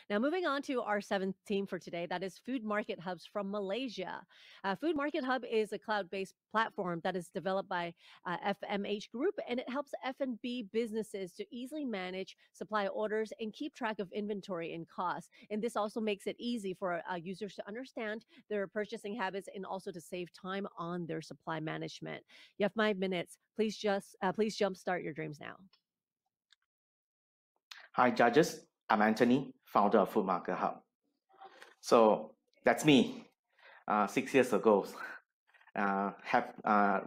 Now, moving on to our seventh team for today, that is Food Market Hubs from Malaysia. Food Market Hub is a cloud-based platform that is developed by FMH Group, and it helps F&B businesses to easily manage supply orders and keep track of inventory and costs. And this also makes it easy for users to understand their purchasing habits and also to save time on their supply management. You have 5 minutes. Please jumpstart your dreams now. Hi, judges. I'm Anthony, founder of Food Market Hub. So that's me. 6 years ago, have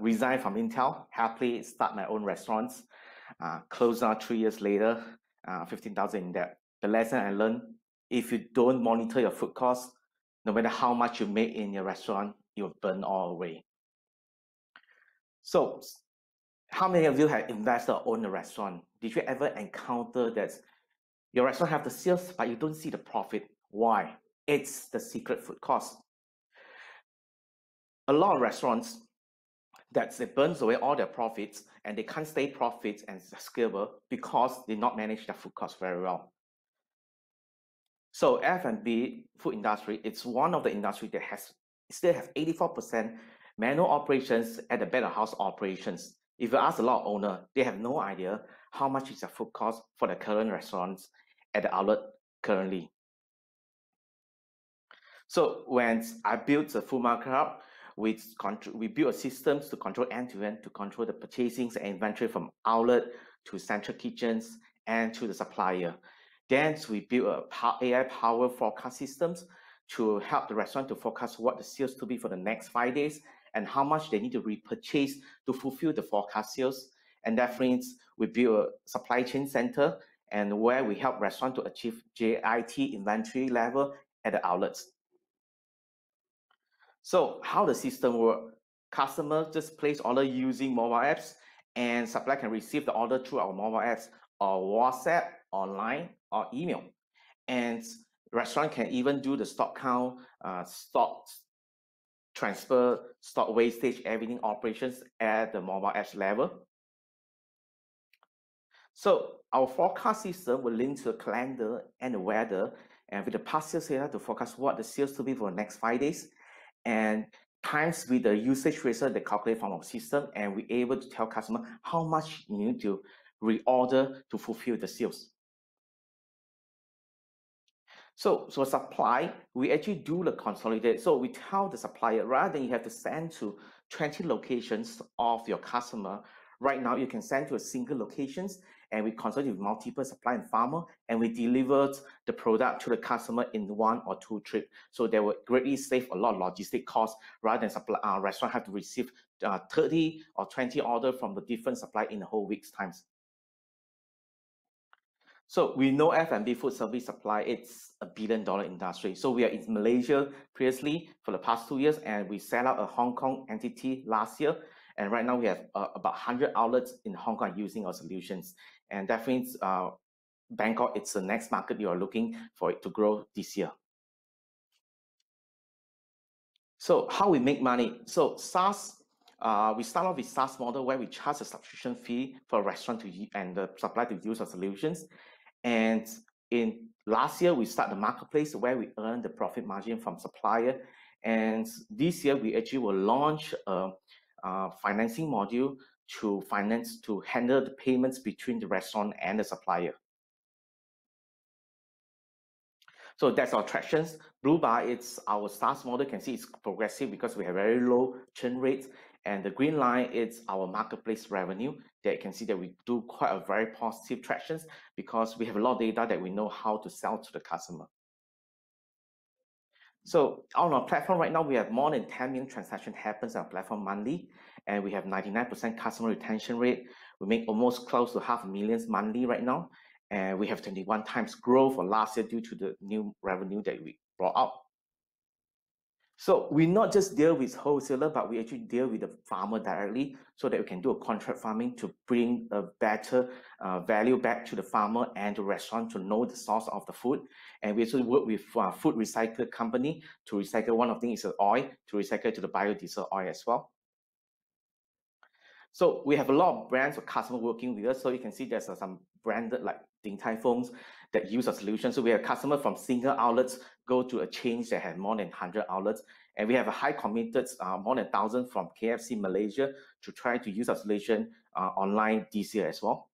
resigned from Intel, happily start my own restaurants. Closed down 3 years later, 15,000 in debt. The lesson I learned: if you don't monitor your food costs, no matter how much you make in your restaurant, you'll burn all away. So, how many of you have invested or owned a restaurant? Did you ever encounter that your restaurant have the sales, but you don't see the profit? Why? It's the secret food cost. A lot of restaurants that it burns away all their profits and they can't stay profits and scalable because they not manage their food costs very well. So F&B food industry, it's one of the industry that still have 84% manual operations at the back of house operations. If you ask a lot of owners, they have no idea how much is the food cost for the current restaurants at the outlet currently. So when I built the Food Market Hub, we built a system to control end-to-end, to control the purchasing and inventory from outlet to central kitchens and to the supplier. Then we built a AI-powered forecast systems to help the restaurant to forecast what the sales to be for the next 5 days and how much they need to repurchase to fulfill the forecast sales. And that means we built a supply chain center and where we help restaurants to achieve JIT inventory level at the outlets. So how the system works: customer just place order using mobile apps, and supplier can receive the order through our mobile apps or WhatsApp, online, or email. And restaurant can even do the stock count, stock transfer, stock wastage, everything operations at the mobile apps level. So our forecast system will link to the calendar and the weather, and with the past sales data to forecast what the sales to be for the next 5 days, and times with the usage ratio they calculate from our system, and we're able to tell customer how much you need to reorder to fulfill the sales. So supply, we actually do the consolidate. So we tell the supplier, rather than you have to send to 20 locations of your customer, right now you can send to a single locations, and we consolidate with multiple supplier and farmer, and we deliver the product to the customer in 1 or 2 trips. So they will greatly save a lot of logistic costs rather than restaurant have to receive 30 or 20 orders from the different supplier in a whole week's time. So we know F&B food service supply, it's a billion-dollar industry. So we are in Malaysia previously for the past 2 years, and we set up a Hong Kong entity last year. And right now we have about 100 outlets in Hong Kong using our solutions. And that means Bangkok, it's the next market you are looking for it to grow this year. So how we make money? So SaaS, we start off with SaaS model where we charge a subscription fee for a restaurant and the supplier to use our solutions. And in last year, we start the marketplace where we earn the profit margin from supplier. And this year, we actually will launch a financing module to handle the payments between the restaurant and the supplier. So that's our tractions. Blue bar, it's our SaaS model. You can see it's progressive because we have very low churn rates. And the green line is our marketplace revenue. That you can see that we do quite a very positive tractions because we have a lot of data that we know how to sell to the customer. So on our platform right now, we have more than 10 million transactions happens on our platform monthly, and we have 99% customer retention rate. We make almost close to 500,000 monthly right now, and we have 21 times growth for last year due to the new revenue that we brought out. So we not just deal with wholesaler, but we actually deal with the farmer directly so that we can do a contract farming to bring a better value back to the farmer and the restaurant to know the source of the food. And we also work with food recycle company to recycle. One of them is the oil, to recycle to the biodiesel oil as well. So we have a lot of brands or customers working with us. So you can see there's some branded like Din Tai Fung's. that use our solution. So we have customers from single outlets go to a chain that has more than 100 outlets. And we have a high committed, more than 1,000 from KFC Malaysia to try to use our solution online this year as well.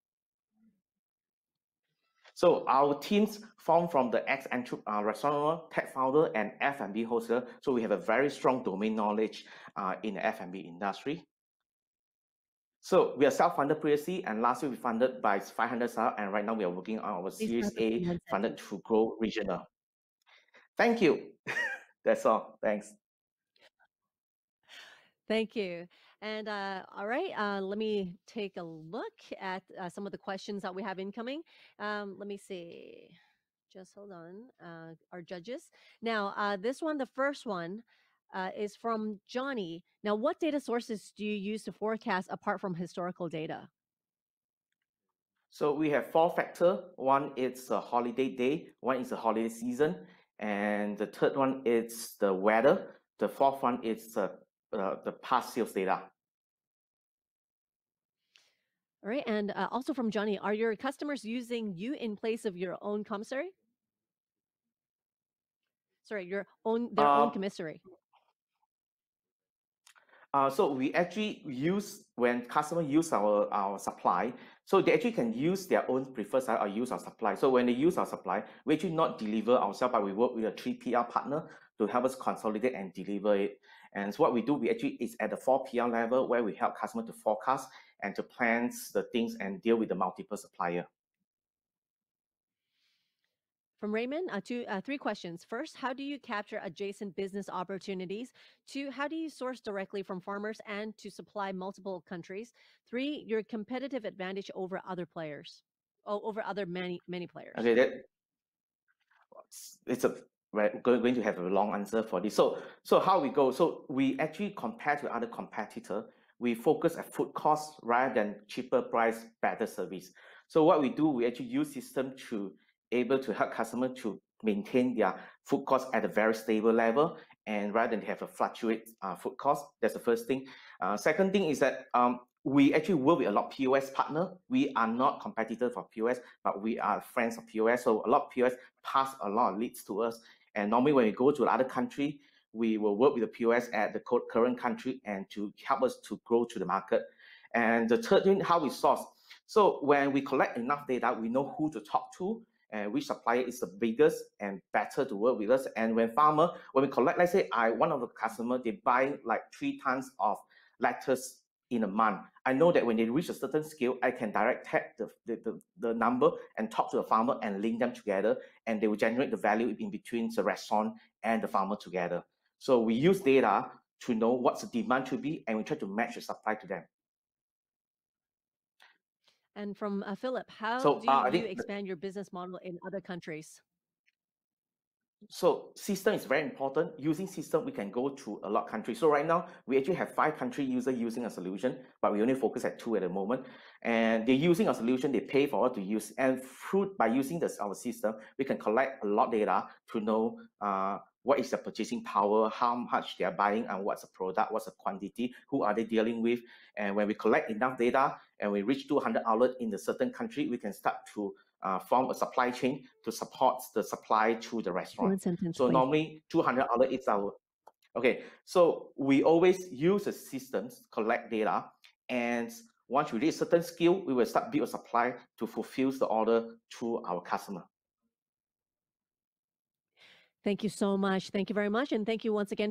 So our teams formed from the ex-restaurant, tech founder, and F&B wholesaler. So we have a very strong domain knowledge in the F&B industry. So we are self-funded previously, and last year we funded by 500 stars, and right now we are working on our Series A funded to grow regional. Thank you. That's all. Thanks. Thank you. And all right, let me take a look at some of the questions that we have incoming. Let me see. Just hold on. Our judges. Now, this one, the first one, is from Johnny. Now, what data sources do you use to forecast apart from historical data? So we have 4 factors. One is a holiday day, one is a holiday season, and the third one is the weather. The fourth one is the past sales data. All right, and also from Johnny, are your customers using you in place of your own commissary? Sorry, their own commissary. So we actually use, when customers use our supply, so they actually can use their own preferred site or use our supply. So when they use our supply, we actually not deliver ourselves, but we work with a 3PL partner to help us consolidate and deliver it. And so what we do, we actually is at the 4PL level where we help customers to forecast and to plan the things and deal with the multiple supplier. From Raymond, 3 questions. First, how do you capture adjacent business opportunities? 2, how do you source directly from farmers and to supply multiple countries? 3, your competitive advantage over other players, over other many players. Okay, we're going to have a long answer for this. So how we go? So we actually compare to other competitor. We focus at food costs rather than cheaper price, better service. So what we do, we actually use system to able to help customer to maintain their food costs at a very stable level, and rather than have a fluctuate food cost. That's the first thing. Second thing is that we actually work with a lot of POS partner. We are not competitor for POS, but we are friends of POS. So a lot of POS pass a lot of leads to us. And normally when we go to another country, we will work with the POS at the current country and to help us to grow to the market. And the third thing, how we source. So when we collect enough data, we know who to talk to and which supplier is the biggest and better to work with us. And when we collect, let's say one of the customer, they buy like 3 tons of lettuce in a month. I know that when they reach a certain scale, I can direct tag the number and talk to the farmer and link them together, and they will generate the value in between the restaurant and the farmer together. So we use data to know what's the demand to be, and we try to match the supply to them. And from Philip, how do you expand your business model in other countries? So system is very important. Using system, we can go to a lot of countries. So right now, we actually have 5 country users using a solution, but we only focus at 2 at the moment. And they're using a solution, they pay for us to use. And by using our system, we can collect a lot of data to know what is the purchasing power, how much they are buying, and what's the product, what's the quantity, who are they dealing with. And when we collect enough data and we reach 200 outlets in a certain country, we can start to form a supply chain to support the supply to the restaurant. One sentence, so please. Normally 200 outlets is our, okay. So we always use the systems, collect data, and once we reach a certain scale, we will start build a supply to fulfill the order to our customer. Thank you so much. Thank you very much. And thank you once again